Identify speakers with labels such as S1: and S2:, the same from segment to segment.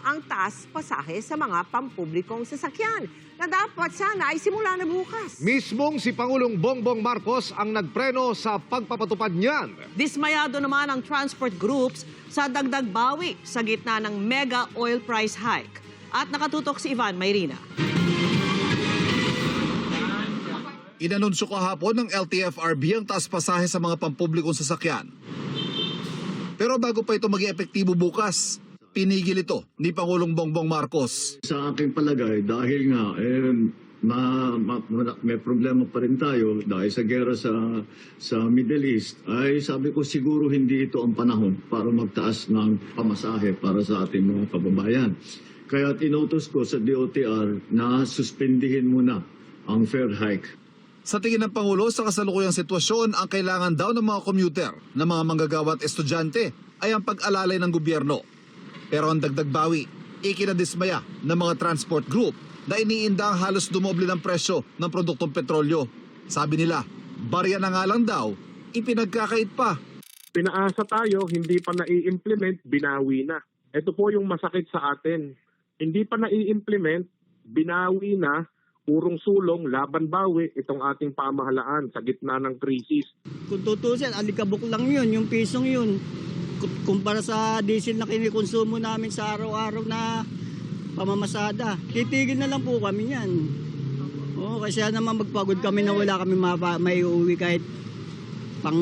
S1: ang taas pasahe sa mga pampublikong sasakyan na dapat sana ay simula na bukas.
S2: Mismong si Pangulong Bongbong Marcos ang nagpreno sa pagpapatupad niyan.
S3: Dismayado naman ang transport groups sa dagdag bawi sa gitna ng mega oil price hike. At nakatutok si Ivan Mayrina.
S4: Inanunsyo kahapon ng LTFRB ang taas pasahe sa mga pampublikong sasakyan. Pero bago pa ito maging epektibo bukas, pinigil ito ni Pangulong Bongbong Marcos.
S5: Sa aking palagay, dahil nga may problema pa rin tayo dahil sa gera sa Middle East, ay sabi ko siguro hindi ito ang panahon para magtaas ng pamasahe para sa ating mga kababayan. Kaya inutos ko sa DOTR na suspendihin muna ang fare hike.
S4: Sa tingin ng Pangulo, sa kasalukuyang sitwasyon, ang kailangan daw ng mga commuter, ng mga manggagawa at estudyante ay ang pag-alalay ng gobyerno. Pero ang dagdag bawi, ikinadismaya ng mga transport group na iniinda ang halos dumoble ng presyo ng produktong petrolyo. Sabi nila, barya na nga lang daw, ipinagkakait pa.
S6: Pinaasa tayo, hindi pa nai-implement, binawi na. Ito po yung masakit sa atin. Hindi pa nai-implement, binawi na, purong sulong, laban bawi, itong ating pamahalaan sa gitna ng krisis.
S7: Kung tutusin, alikabok lang yun, yung pisong yun. Kumpara sa diesel na kinikonsumo namin sa araw-araw na pamamasada. Titigil na lang po kami yan. Oo, kasi naman magpagod kami na wala kami may uuwi kahit pang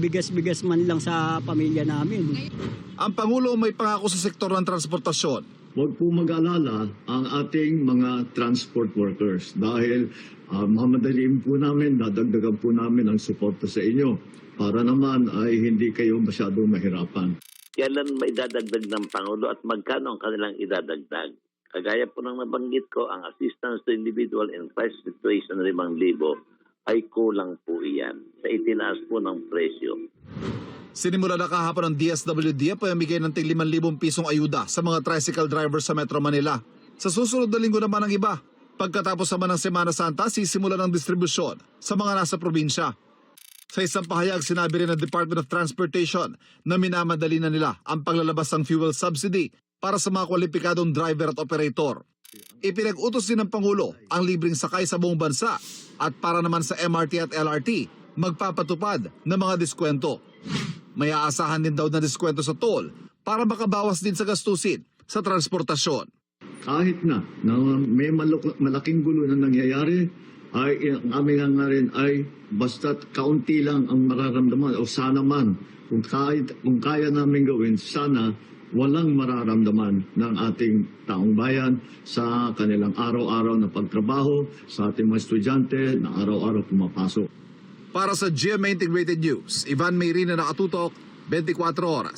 S7: bigas-bigas man lang sa pamilya namin.
S4: Ang Pangulo may pangako sa sektor ng transportasyon.
S5: Huwag po mag-alala ang ating mga transport workers dahil mamadaliin po namin, dadagdagan po namin ang suporta sa inyo para naman ay hindi kayo masyadong mahirapan.
S8: Kailan may dadagdag ng Pangulo at magkano ang kanilang idadagdag? Kagaya po ng nabanggit ko, ang assistance to individual in crisis situation 5,000 ay kulang po iyan sa itinaas po ng presyo.
S4: Sinimula na kahapon ng DSWD ang pamimigay ng tig 5,000 pisong ayuda sa mga tricycle drivers sa Metro Manila. Sa susunod na linggo naman ang iba. Pagkatapos naman ng Semana Santa, sisimula ng distribusyon sa mga nasa probinsya. Sa isang pahayag, sinabi rin ng Department of Transportation na minamadali na nila ang paglalabas ng fuel subsidy para sa mga kwalipikadong driver at operator. Ipinag-utos din ng Pangulo ang libreng sakay sa buong bansa at para naman sa MRT at LRT, magpapatupad ng mga diskwento. May aasahan din daw na diskwento sa toll para makabawas din sa gastusin sa transportasyon.
S5: Kahit na may malaking gulo na nangyayari, ay ang aming nga rin ay basta't kaunti lang ang mararamdaman o sana man kung kaya namin gawin, sana walang mararamdaman ng ating taong bayan sa kanilang araw-araw na pagtrabaho, sa ating mga estudyante na araw-araw pumapasok.
S4: Para sa GMA Integrated News, Ivan Mayrina, nakatutok, 24 oras.